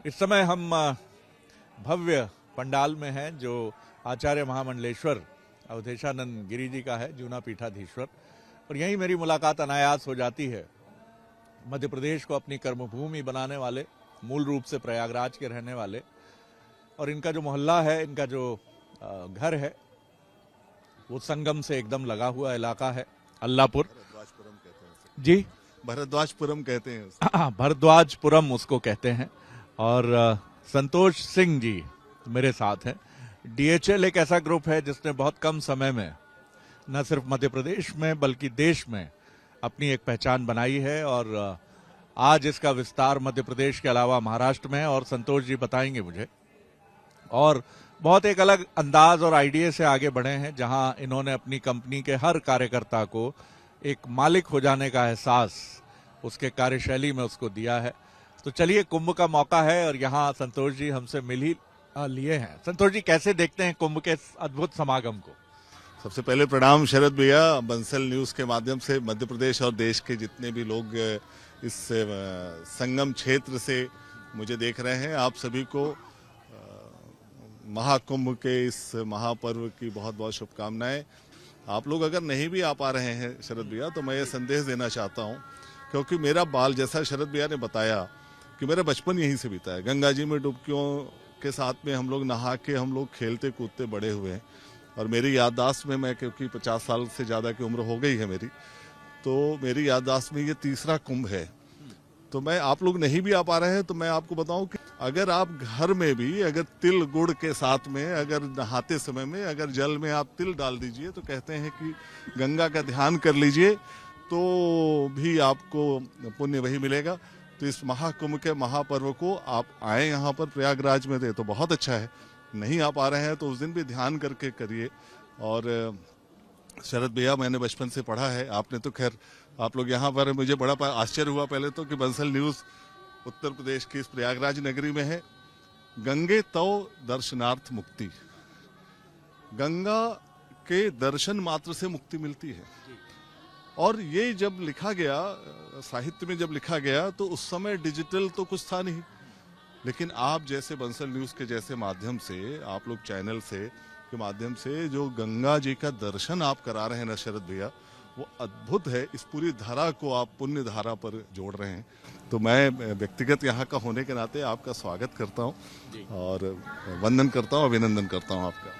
इस समय हम भव्य पंडाल में हैं जो आचार्य महामंडलेश्वर अवधेशानंद गिरी जी का है, जूना पीठाधीश्वर। और यहीं मेरी मुलाकात अनायास हो जाती है मध्य प्रदेश को अपनी कर्मभूमि बनाने वाले, मूल रूप से प्रयागराज के रहने वाले, और इनका जो मोहल्ला है, इनका जो घर है, वो संगम से एकदम लगा हुआ इलाका है, अल्लाहपुर। जी, भरद्वाजपुरम कहते हैं। भरद्वाजपुरम उसको कहते हैं। और संतोष सिंह जी मेरे साथ हैं। डीएचएल एक ऐसा ग्रुप है जिसने बहुत कम समय में न सिर्फ मध्य प्रदेश में बल्कि देश में अपनी एक पहचान बनाई है, और आज इसका विस्तार मध्य प्रदेश के अलावा महाराष्ट्र में है, और संतोष जी बताएंगे मुझे। और बहुत एक अलग अंदाज और आइडिया से आगे बढ़े हैं, जहां इन्होंने अपनी कंपनी के हर कार्यकर्ता को एक मालिक हो जाने का एहसास उसके कार्यशैली में उसको दिया है। तो चलिए, कुंभ का मौका है और यहाँ संतोष जी हमसे मिल ही लिए हैं। संतोष जी, कैसे देखते हैं कुंभ के अद्भुत समागम को? सबसे पहले प्रणाम शरद भैया। बंसल न्यूज के माध्यम से मध्य प्रदेश और देश के जितने भी लोग इस संगम क्षेत्र से मुझे देख रहे हैं, आप सभी को महाकुंभ के इस महापर्व की बहुत बहुत शुभकामनाएं। आप लोग अगर नहीं भी आ पा रहे हैं शरद भैया, तो मैं ये संदेश देना चाहता हूं, क्योंकि मेरा बाल, जैसा शरद भैया ने बताया कि मेरा बचपन यहीं से बीता है। गंगा जी में डुबकियों के साथ में हम लोग नहा के, हम लोग खेलते कूदते बड़े हुए हैं। और मेरी याददाश्त में, मैं क्योंकि 50 साल से ज़्यादा की उम्र हो गई है मेरी, तो मेरी याददाश्त में ये तीसरा कुंभ है। तो मैं, आप लोग नहीं भी आ पा रहे हैं तो मैं आपको बताऊं कि अगर आप घर में भी अगर तिल गुड़ के साथ में, अगर नहाते समय में अगर जल में आप तिल डाल दीजिए, तो कहते हैं कि गंगा का ध्यान कर लीजिए, तो भी आपको पुण्य वही मिलेगा। तो इस महाकुंभ के महापर्व को आप आए यहाँ पर प्रयागराज में, दे तो बहुत अच्छा है। नहीं आ पा रहे हैं तो उस दिन भी ध्यान करके करिए। और शरद भैया, मैंने बचपन से पढ़ा है, आपने तो खैर, आप लोग यहाँ पर, मुझे बड़ा आश्चर्य हुआ पहले तो कि बंसल न्यूज उत्तर प्रदेश की इस प्रयागराज नगरी में है। गंगे तव दर्शनार्थ मुक्ति, गंगा के दर्शन मात्र से मुक्ति मिलती है। और ये जब लिखा गया, साहित्य में जब लिखा गया, तो उस समय डिजिटल तो कुछ था नहीं, लेकिन आप जैसे बंसल न्यूज के जैसे माध्यम से, आप लोग चैनल से के माध्यम से जो गंगा जी का दर्शन आप करा रहे हैं ना शरद भैया, वो अद्भुत है। इस पूरी धारा को आप पुण्य धारा पर जोड़ रहे हैं। तो मैं व्यक्तिगत यहाँ का होने के नाते आपका स्वागत करता हूँ और वंदन करता हूँ, अभिनंदन करता हूँ आपका।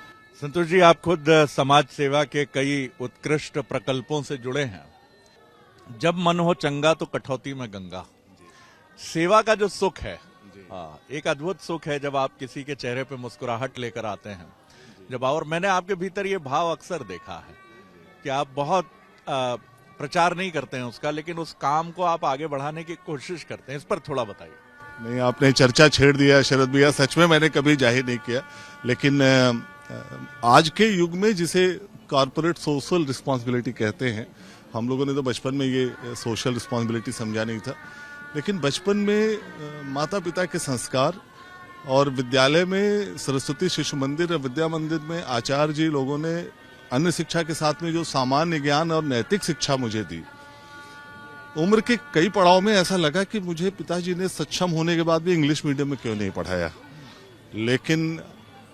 संतोष जी, आप खुद समाज सेवा के कई उत्कृष्ट प्रकल्पों से जुड़े हैं। जब मन हो चंगा तो कठौती में गंगा, सेवा का जो सुख है, एक अद्भुत सुख है जब आप किसी के चेहरे पे मुस्कुराहट लेकर आते हैं। जब, और मैंने आपके भीतर ये भाव अक्सर देखा है कि आप बहुत प्रचार नहीं करते हैं उसका, लेकिन उस काम को आप आगे बढ़ाने की कोशिश करते हैं। इस पर थोड़ा बताइए। नहीं, आपने चर्चा छेड़ दिया शरद भैया। सच में मैंने कभी जाहिर नहीं किया, लेकिन आज के युग में जिसे कॉर्पोरेट सोशल रिस्पॉन्सिबिलिटी कहते हैं, हम लोगों ने तो बचपन में ये सोशल रिस्पॉन्सिबिलिटी समझा नहीं था, लेकिन बचपन में माता पिता के संस्कार और विद्यालय में सरस्वती शिशु मंदिर और विद्या मंदिर में आचार्य जी लोगों ने अन्य शिक्षा के साथ में जो सामान्य ज्ञान और नैतिक शिक्षा मुझे दी, उम्र के कई पड़ाव में ऐसा लगा कि मुझे पिताजी ने सक्षम होने के बाद भी इंग्लिश मीडियम में क्यों नहीं पढ़ाया। लेकिन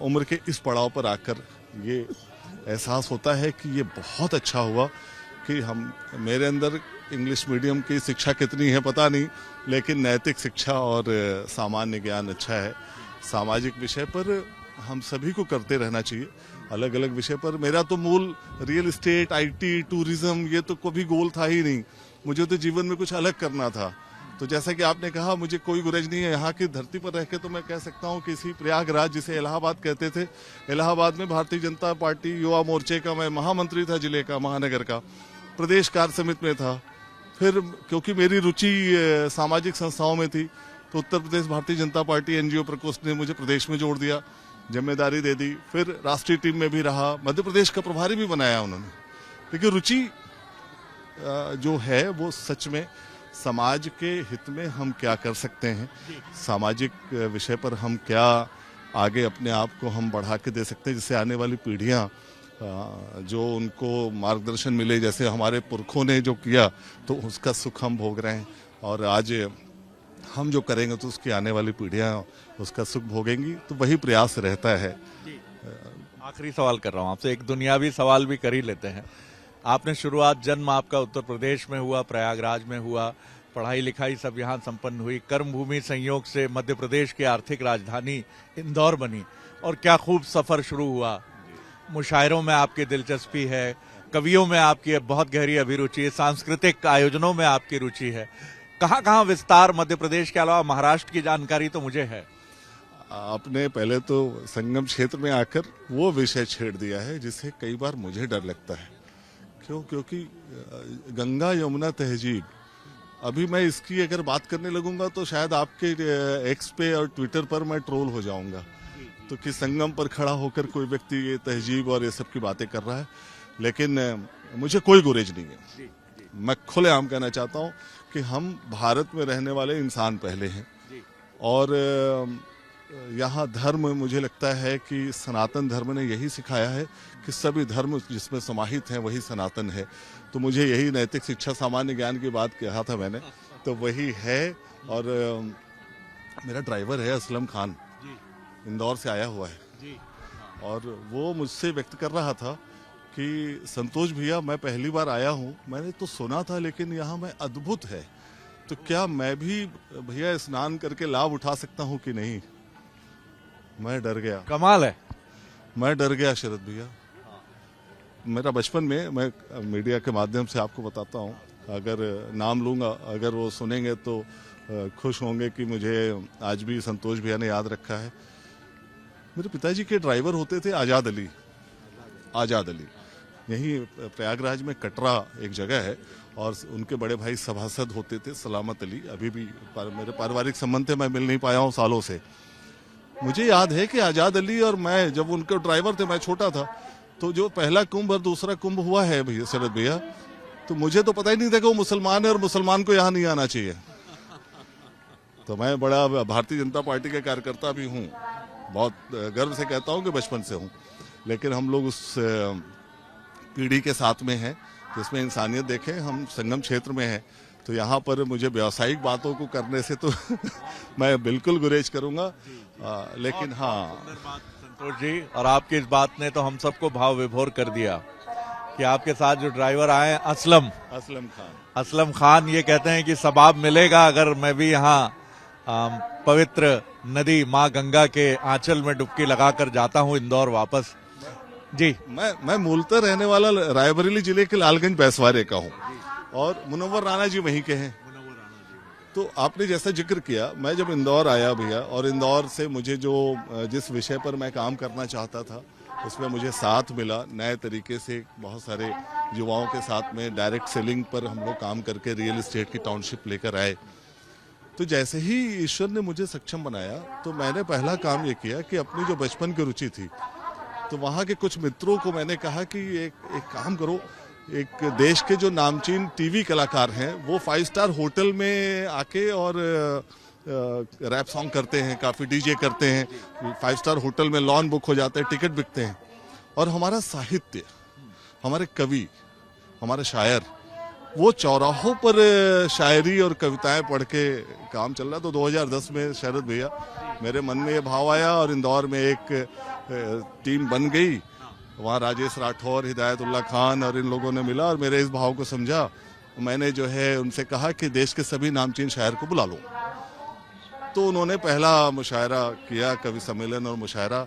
उम्र के इस पड़ाव पर आकर ये एहसास होता है कि ये बहुत अच्छा हुआ कि हम, मेरे अंदर इंग्लिश मीडियम की शिक्षा कितनी है पता नहीं, लेकिन नैतिक शिक्षा और सामान्य ज्ञान अच्छा है। सामाजिक विषय पर हम सभी को करते रहना चाहिए, अलग अलग विषय पर। मेरा तो मूल रियल एस्टेट, आईटी, टूरिज्म, ये तो कभी गोल था ही नहीं। मुझे तो जीवन में कुछ अलग करना था। तो जैसा कि आपने कहा, मुझे कोई गुरेज नहीं है यहाँ की धरती पर रह के, तो मैं कह सकता हूँ कि इसी प्रयागराज, जिसे इलाहाबाद कहते थे, इलाहाबाद में भारतीय जनता पार्टी युवा मोर्चे का मैं महामंत्री था, जिले का, महानगर का, प्रदेश कार्य समिति में था। फिर क्योंकि मेरी रुचि सामाजिक संस्थाओं में थी, तो उत्तर प्रदेश भारतीय जनता पार्टी एनजीओ प्रकोष्ठ ने मुझे प्रदेश में जोड़ दिया, जिम्मेदारी दे दी। फिर राष्ट्रीय टीम में भी रहा, मध्य प्रदेश का प्रभारी भी बनाया उन्होंने। लेकिन रुचि जो है वो सच में समाज के हित में हम क्या कर सकते हैं, सामाजिक विषय पर हम क्या आगे अपने आप को हम बढ़ा के दे सकते हैं, जिससे आने वाली पीढ़ियां जो उनको मार्गदर्शन मिले, जैसे हमारे पुरखों ने जो किया, तो उसका सुख हम भोग रहे हैं। और आज हम जो करेंगे तो उसकी आने वाली पीढ़ियां उसका सुख भोगेंगी, तो वही प्रयास रहता है। आखिरी सवाल कर रहा हूँ आपसे, एक दुनियावी सवाल भी कर ही लेते हैं। आपने शुरुआत, जन्म आपका उत्तर प्रदेश में हुआ, प्रयागराज में हुआ, पढ़ाई लिखाई सब यहाँ संपन्न हुई, कर्मभूमि संयोग से मध्य प्रदेश की आर्थिक राजधानी इंदौर बनी, और क्या खूब सफर शुरू हुआ। मुशायरों में आपकी दिलचस्पी है, कवियों में आपकी बहुत गहरी अभिरुचि है, सांस्कृतिक आयोजनों में आपकी रुचि है। कहाँ कहाँ विस्तार मध्य प्रदेश के अलावा महाराष्ट्र की जानकारी तो मुझे है। आपने पहले तो संगम क्षेत्र में आकर वो विषय छेड़ दिया है जिससे कई बार मुझे डर लगता है। क्योंकि गंगा यमुना तहजीब, अभी मैं इसकी अगर बात करने लगूंगा तो शायद आपके एक्स पे और ट्विटर पर मैं ट्रोल हो जाऊंगा। तो कि संगम पर खड़ा होकर कोई व्यक्ति ये तहजीब और ये सब की बातें कर रहा है, लेकिन मुझे कोई गुरेज नहीं है। मैं खुलेआम कहना चाहता हूँ कि हम भारत में रहने वाले इंसान पहले हैं, और यहाँ धर्म, मुझे लगता है कि सनातन धर्म ने यही सिखाया है कि सभी धर्म जिसमें समाहित हैं वही सनातन है। तो मुझे यही नैतिक शिक्षा, सामान्य ज्ञान की बात कहा था मैंने, तो वही है। और मेरा ड्राइवर है असलम खान, इंदौर से आया हुआ है, और वो मुझसे व्यक्त कर रहा था कि संतोष भैया, मैं पहली बार आया हूँ, मैंने तो सुना था लेकिन यहाँ में अद्भुत है, तो क्या मैं भी भैया स्नान करके लाभ उठा सकता हूँ कि नहीं। मैं डर गया। कमाल है। मैं डर गया शरद भैया। मेरा बचपन में, मैं मीडिया के माध्यम से आपको बताता हूँ, अगर नाम लूंगा, अगर वो सुनेंगे तो खुश होंगे कि मुझे आज भी संतोष भैया ने याद रखा है। मेरे पिताजी के ड्राइवर होते थे आज़ाद अली। आज़ाद अली यही प्रयागराज में कटरा एक जगह है, और उनके बड़े भाई सभासद होते थे सलामत अली। अभी भी मेरे पारिवारिक संबंध थे, मैं मिल नहीं पाया हूँ सालों से। मुझे याद है कि आज़ाद अली और मैं जब उनके ड्राइवर थे, मैं छोटा था, तो जो पहला कुंभ और दूसरा कुंभ हुआ है भैया, शरद भैया, तो मुझे तो पता ही नहीं था कि वो मुसलमान है और मुसलमान को यहाँ नहीं आना चाहिए। तो मैं बड़ा भारतीय जनता पार्टी का कार्यकर्ता भी हूँ, बहुत गर्व से कहता हूँ कि बचपन से हूँ, लेकिन हम लोग उस पीढ़ी के साथ में हैं जिसमें इंसानियत देखें। हम संगम क्षेत्र में हैं, तो यहाँ पर मुझे व्यावसायिक बातों को करने से तो मैं बिल्कुल गुरेज करूँगा। लेकिन हाँ संतोष जी, और आपकी इस बात ने तो हम सबको भाव विभोर कर दिया कि आपके साथ जो ड्राइवर आए, असलम खान, ये कहते हैं कि सबाब मिलेगा अगर मैं भी यहाँ पवित्र नदी माँ गंगा के आंचल में डुबकी लगाकर जाता हूँ इंदौर वापस। जी, मैं मूलतः रहने वाला रायबरेली जिले के लालगंज बैसवारे का हूँ, और मुनव्वर राणा जी वहीं के हैं। तो आपने जैसा जिक्र किया, मैं जब इंदौर आया भैया, और इंदौर से मुझे जिस विषय पर मैं काम करना चाहता था उसमें मुझे साथ मिला। नए तरीके से बहुत सारे युवाओं के साथ में डायरेक्ट सेलिंग पर हम लोग काम करके रियल एस्टेट की टाउनशिप लेकर आए। तो जैसे ही ईश्वर ने मुझे सक्षम बनाया, तो मैंने पहला काम ये किया कि अपनी जो बचपन की रुचि थी, तो वहाँ के कुछ मित्रों को मैंने कहा कि एक काम करो, एक देश के जो नामचीन टीवी कलाकार हैं वो 5 स्टार होटल में आके और रैप सॉन्ग करते हैं, काफ़ी डीजे करते हैं, 5 स्टार होटल में लॉन बुक हो जाते हैं, टिकट बिकते हैं, और हमारा साहित्य, हमारे कवि, हमारे शायर, वो चौराहों पर शायरी और कविताएं पढ़ के काम चल रहा। तो 2010 में शरद भैया मेरे मन में ये भाव आया, और इंदौर में एक टीम बन गई। वहाँ राजेश राठौर, हिदायतुल्ला खान और इन लोगों ने मिला और मेरे इस भाव को समझा। मैंने जो है उनसे कहा कि देश के सभी नामचीन शायर को बुला लो। तो उन्होंने पहला मुशायरा किया, कवि सम्मेलन और मुशायरा,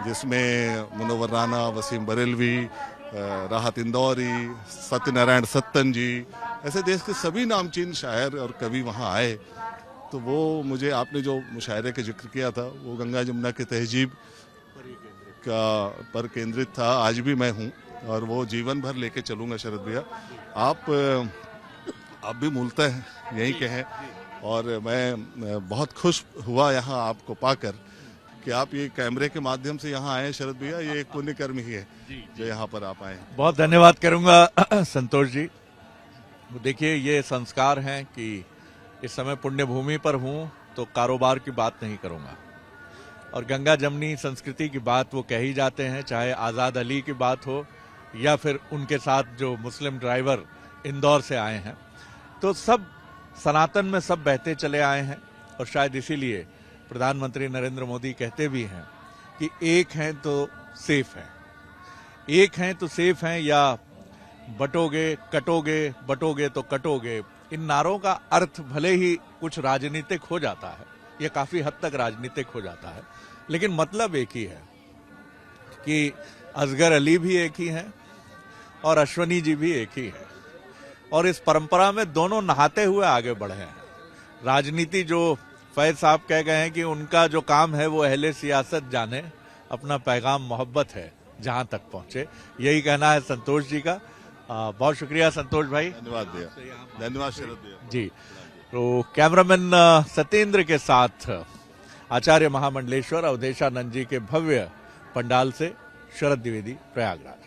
जिसमें मुनव्वर राणा, वसीम बरेलवी, राहत इंदौरी, सत्यनारायण सत्तन जी, ऐसे देश के सभी नामचीन शायर और कवि वहाँ आए। तो वो मुझे, आपने जो मुशायरे का जिक्र किया था, वो गंगा जमुना की तहजीब का पर केंद्रित था। आज भी मैं हूँ और वो जीवन भर लेके चलूँगा शरद भैया। आप भी मूलतः यहीं के हैं, और मैं बहुत खुश हुआ यहाँ आपको पाकर कि आप ये कैमरे के माध्यम से यहाँ आए शरद भैया। ये एक पुण्य कर्म ही है जो यहाँ पर आप आए। बहुत धन्यवाद करूंगा संतोष जी। देखिए, ये संस्कार हैं कि इस समय पुण्य भूमि पर हूँ तो कारोबार की बात नहीं करूंगा, और गंगा जमनी संस्कृति की बात वो कह ही जाते हैं, चाहे आज़ाद अली की बात हो या फिर उनके साथ जो मुस्लिम ड्राइवर इंदौर से आए हैं। तो सब सनातन में सब बहते चले आए हैं, और शायद इसीलिए प्रधानमंत्री नरेंद्र मोदी कहते भी हैं कि एक हैं तो सेफ हैं, एक हैं तो सेफ हैं, या बटोगे कटोगे, बटोगे तो कटोगे। इन नारों का अर्थ भले ही कुछ राजनीतिक हो जाता है, ये काफी हद तक राजनीतिक हो जाता है, लेकिन मतलब एक ही है कि असगर अली भी एक ही हैं और अश्वनी जी भी एक ही हैं, और इस परंपरा में दोनों नहाते हुए आगे बढ़े हैं। राजनीति जो फैज साहब कह गए हैं कि उनका जो काम है वो अहले सियासत जाने, अपना पैगाम मोहब्बत है जहां तक पहुंचे, यही कहना है संतोष जी का। बहुत शुक्रिया संतोष भाई। धन्यवाद भैया, धन्यवाद शरद भैया जी। तो कैमरामैन सत्येंद्र के साथ आचार्य महामंडलेश्वर अवधेशानंद जी के भव्य पंडाल से शरद द्विवेदी, प्रयागराज।